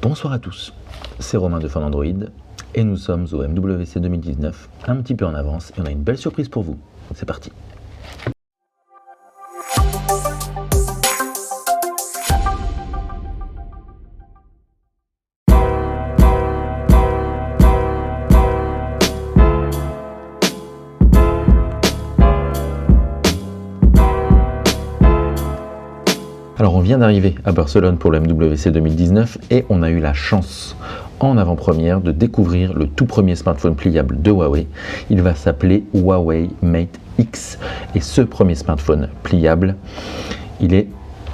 Bonsoir à tous, c'est Romain de Fan Android et nous sommes au MWC 2019, un petit peu en avance et on a une belle surprise pour vous. C'est parti. Alors on vient d'arriver à Barcelone pour le MWC 2019 et on a eu la chance en avant-première de découvrir le tout premier smartphone pliable de Huawei. Il va s'appeler Huawei Mate X et ce premier smartphone pliable, il est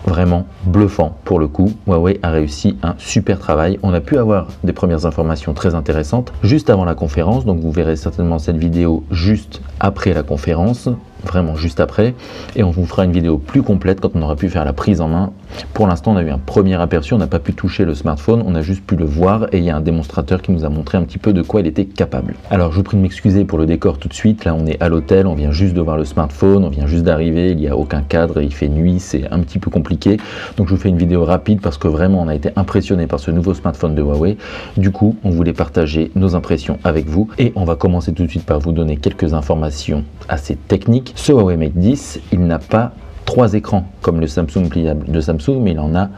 vraiment bluffant pour le coup. Huawei a réussi un super travail. On a pu avoir des premières informations très intéressantes juste avant la conférence, donc vous verrez certainement cette vidéo juste après la conférence, vraiment juste après, et on vous fera une vidéo plus complète quand on aura pu faire la prise en main. Pour l'instant, on a eu un premier aperçu, on n'a pas pu toucher le smartphone, on a juste pu le voir et il y a un démonstrateur qui nous a montré un petit peu de quoi il était capable. Alors je vous prie de m'excuser pour le décor tout de suite, là on est à l'hôtel, on vient juste de voir le smartphone, on vient juste d'arriver, il n'y a aucun cadre, il fait nuit, c'est un petit peu compliqué, donc je vous fais une vidéo rapide parce que vraiment on a été impressionné par ce nouveau smartphone de Huawei. Du coup, on voulait partager nos impressions avec vous et on va commencer tout de suite par vous donner quelques informations assez techniques. Ce Huawei Mate 10, il n'a pas 3 écrans comme le Samsung pliable de Samsung, mais il en a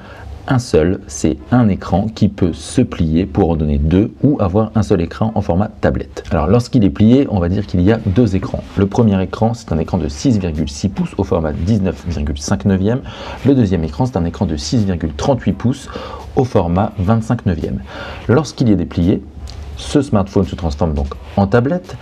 un seul, c'est un écran qui peut se plier pour en donner 2 ou avoir un seul écran en format tablette. Alors lorsqu'il est plié, on va dire qu'il y a 2 écrans. Le premier écran, c'est un écran de 6,6 pouces au format 19,5 neuvième. Le deuxième écran, c'est un écran de 6,38 pouces au format 25 neuvième. Lorsqu'il est déplié, ce smartphone se transforme donc en tablette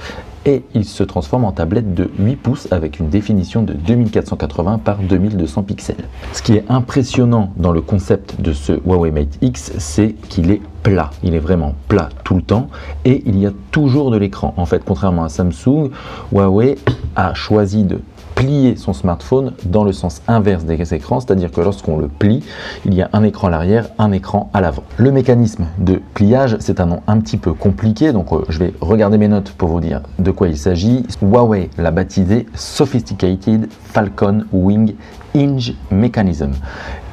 et il se transforme en tablette de 8 pouces avec une définition de 2480 par 2200 pixels. Ce qui est impressionnant dans le concept de ce Huawei Mate X, c'est qu'il est plat. Il est vraiment plat tout le temps et il y a toujours de l'écran. En fait, contrairement à Samsung, Huawei a choisi de plier son smartphone dans le sens inverse des écrans, c'est-à-dire que lorsqu'on le plie, il y a un écran à l'arrière, un écran à l'avant. Le mécanisme de pliage, c'est un nom un petit peu compliqué, donc je vais regarder mes notes pour vous dire de quoi il s'agit. Huawei l'a baptisé Sophisticated Falcon Wing Hinge Mechanism.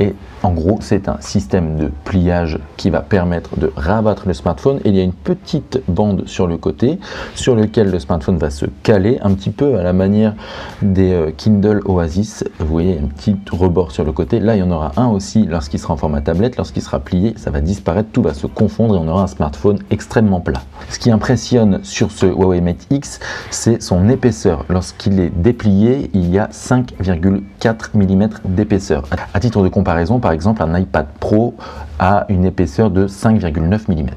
Et en gros, c'est un système de pliage qui va permettre de rabattre le smartphone et il y a une petite bande sur le côté sur lequel le smartphone va se caler un petit peu à la manière des Kindle Oasis. Vous voyez, un petit rebord sur le côté. Là, il y en aura un aussi lorsqu'il sera en format tablette. Lorsqu'il sera plié, ça va disparaître, tout va se confondre et on aura un smartphone extrêmement plat. Ce qui impressionne sur ce Huawei Mate X, c'est son épaisseur. Lorsqu'il est déplié, il y a 5,4 mm d'épaisseur. À titre de comparaison, par exemple, un iPad Pro a une épaisseur de 5,9 mm.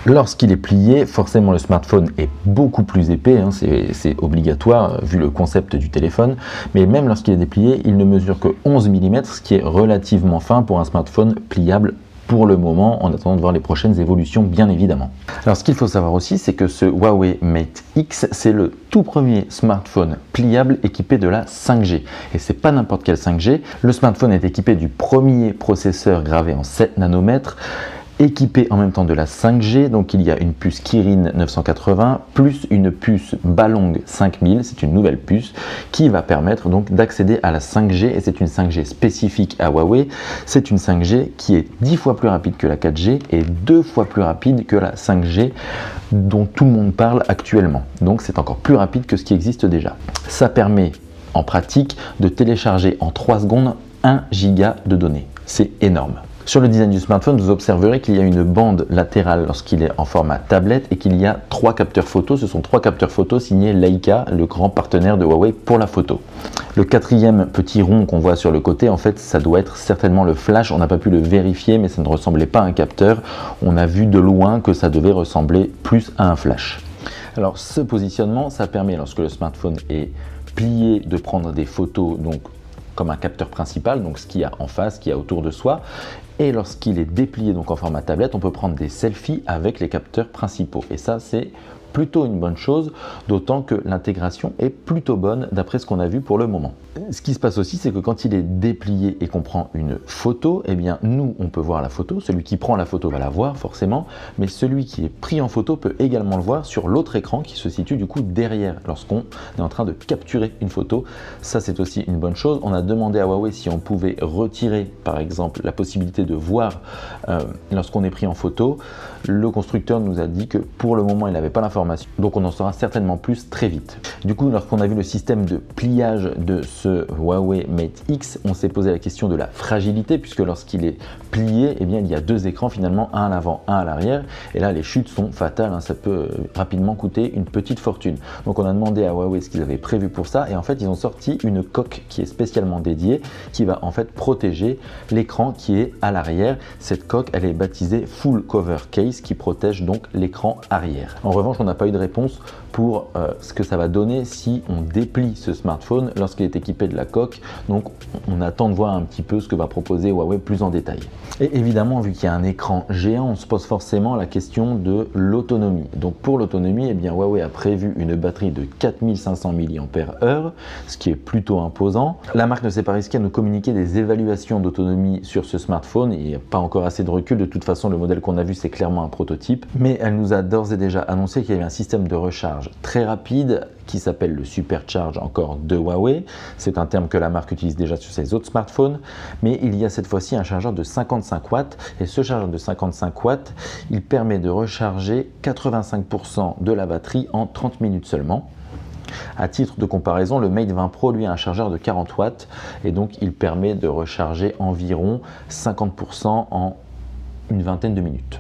Lorsqu'il est plié, forcément le smartphone est beaucoup plus épais, hein, c'est obligatoire vu le concept du téléphone, mais même lorsqu'il est déplié, il ne mesure que 11 mm, ce qui est relativement fin pour un smartphone pliable pour le moment, en attendant de voir les prochaines évolutions, bien évidemment. Alors ce qu'il faut savoir aussi, c'est que ce Huawei Mate X, c'est le tout premier smartphone pliable équipé de la 5G. Et c'est pas n'importe quel 5G, le smartphone est équipé du premier processeur gravé en 7 nanomètres, équipé en même temps de la 5G, donc il y a une puce Kirin 980 plus une puce Balong 5000, c'est une nouvelle puce qui va permettre donc d'accéder à la 5G et c'est une 5G spécifique à Huawei. C'est une 5G qui est 10 fois plus rapide que la 4G et 2 fois plus rapide que la 5G dont tout le monde parle actuellement. Donc c'est encore plus rapide que ce qui existe déjà. Ça permet en pratique de télécharger en 3 secondes 1 giga de données. C'est énorme. Sur le design du smartphone, vous observerez qu'il y a une bande latérale lorsqu'il est en format tablette et qu'il y a 3 capteurs photo. Ce sont 3 capteurs photo signés Leica, le grand partenaire de Huawei pour la photo. Le 4e petit rond qu'on voit sur le côté, en fait, ça doit être certainement le flash. On n'a pas pu le vérifier, mais ça ne ressemblait pas à un capteur. On a vu de loin que ça devait ressembler plus à un flash. Alors, ce positionnement, ça permet, lorsque le smartphone est plié, de prendre des photos, donc comme un capteur principal, donc ce qu'il y a en face, ce qu'il y a autour de soi. Et lorsqu'il est déplié donc en format tablette, on peut prendre des selfies avec les capteurs principaux. Et ça, c'est plutôt une bonne chose, d'autant que l'intégration est plutôt bonne d'après ce qu'on a vu pour le moment. Ce qui se passe aussi, c'est que quand il est déplié et qu'on prend une photo, eh bien nous, on peut voir la photo, celui qui prend la photo va la voir forcément, mais celui qui est pris en photo peut également le voir sur l'autre écran qui se situe du coup derrière lorsqu'on est en train de capturer une photo. Ça, c'est aussi une bonne chose. On a demandé à Huawei si on pouvait retirer par exemple la possibilité de voir lorsqu'on est pris en photo. Le constructeur nous a dit que pour le moment il n'avait pas l'information, donc on en saura certainement plus très vite. Du coup, lorsqu'on a vu le système de pliage de ce Huawei Mate X, on s'est posé la question de la fragilité, puisque lorsqu'il est plié, eh bien, il y a deux écrans finalement, un à l'avant, un à l'arrière, et là les chutes sont fatales, hein, ça peut rapidement coûter une petite fortune. Donc on a demandé à Huawei ce qu'ils avaient prévu pour ça, et en fait ils ont sorti une coque qui est spécialement dédiée, qui va en fait protéger l'écran qui est à l'arrière. Cette coque, elle est baptisée Full Cover Case, qui protège donc l'écran arrière. En revanche, on n'a pas eu de réponse pour ce que ça va donner si on déplie ce smartphone lorsqu'il est équipé de la coque. Donc on attend de voir un petit peu ce que va proposer Huawei plus en détail. Et évidemment, vu qu'il y a un écran géant, on se pose forcément la question de l'autonomie. Donc pour l'autonomie, eh bien Huawei a prévu une batterie de 4500 mAh, ce qui est plutôt imposant. La marque ne s'est pas risquée à nous communiquer des évaluations d'autonomie sur ce smartphone. Il n'y a pas encore assez de recul. De toute façon, le modèle qu'on a vu, c'est clairement un prototype. Mais elle nous a d'ores et déjà annoncé qu'il y avait un système de recharge très rapide qui s'appelle le Supercharge encore de Huawei. C'est un terme que la marque utilise déjà sur ses autres smartphones, mais il y a cette fois-ci un chargeur de 55 watts, et ce chargeur de 55 watts, il permet de recharger 85% de la batterie en 30 minutes seulement. À titre de comparaison, le Mate 20 Pro lui a un chargeur de 40 watts, et donc il permet de recharger environ 50% en une vingtaine de minutes.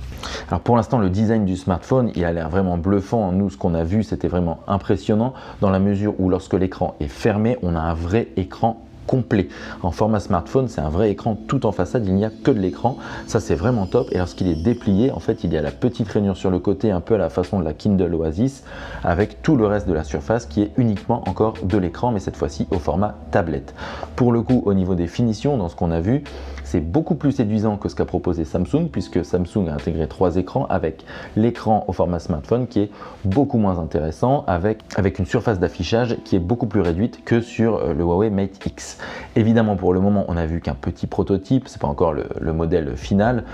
Alors pour l'instant, le design du smartphone, il a l'air vraiment bluffant. Nous, ce qu'on a vu, c'était vraiment impressionnant dans la mesure où lorsque l'écran est fermé, on a un vrai écran complet. En format smartphone, c'est un vrai écran tout en façade, il n'y a que de l'écran. Ça, c'est vraiment top. Et lorsqu'il est déplié, en fait, il y a la petite rainure sur le côté, un peu à la façon de la Kindle Oasis, avec tout le reste de la surface qui est uniquement encore de l'écran, mais cette fois-ci au format tablette. Pour le coup, au niveau des finitions, dans ce qu'on a vu, c'est beaucoup plus séduisant que ce qu'a proposé Samsung, puisque Samsung a intégré 3 écrans avec l'écran au format smartphone qui est beaucoup moins intéressant, avec une surface d'affichage qui est beaucoup plus réduite que sur le Huawei Mate X. Évidemment, pour le moment, on n'a vu qu'un petit prototype, c'est pas encore le modèle final.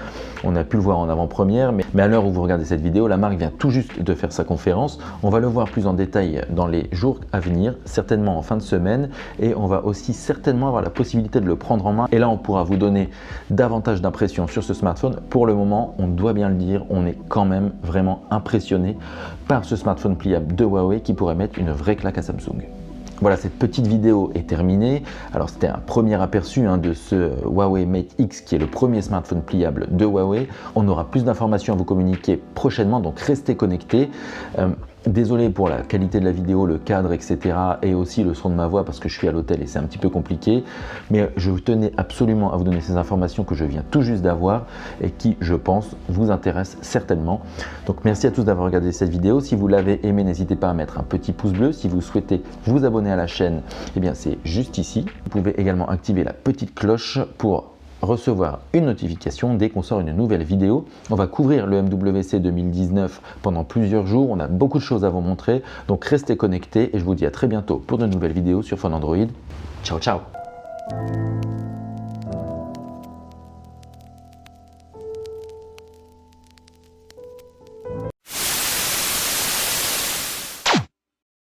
On a pu le voir en avant-première, mais à l'heure où vous regardez cette vidéo, la marque vient tout juste de faire sa conférence. On va le voir plus en détail dans les jours à venir, certainement en fin de semaine, et on va aussi certainement avoir la possibilité de le prendre en main. Et là, on pourra vous donner davantage d'impressions sur ce smartphone. Pour le moment, on doit bien le dire, on est quand même vraiment impressionné par ce smartphone pliable de Huawei qui pourrait mettre une vraie claque à Samsung. Voilà, cette petite vidéo est terminée. Alors c'était un premier aperçu de ce Huawei Mate X qui est le premier smartphone pliable de Huawei. On aura plus d'informations à vous communiquer prochainement, donc restez connectés. Désolé pour la qualité de la vidéo, le cadre, etc. et aussi le son de ma voix parce que je suis à l'hôtel et c'est un petit peu compliqué. Mais je tenais absolument à vous donner ces informations que je viens tout juste d'avoir et qui, je pense, vous intéressent certainement. Donc merci à tous d'avoir regardé cette vidéo. Si vous l'avez aimé, n'hésitez pas à mettre un petit pouce bleu. Si vous souhaitez vous abonner à la chaîne, eh bien c'est juste ici. Vous pouvez également activer la petite cloche pour recevoir une notification dès qu'on sort une nouvelle vidéo. On va couvrir le MWC 2019 pendant plusieurs jours. On a beaucoup de choses à vous montrer. Donc restez connectés et je vous dis à très bientôt pour de nouvelles vidéos sur Phone Android. Ciao, ciao!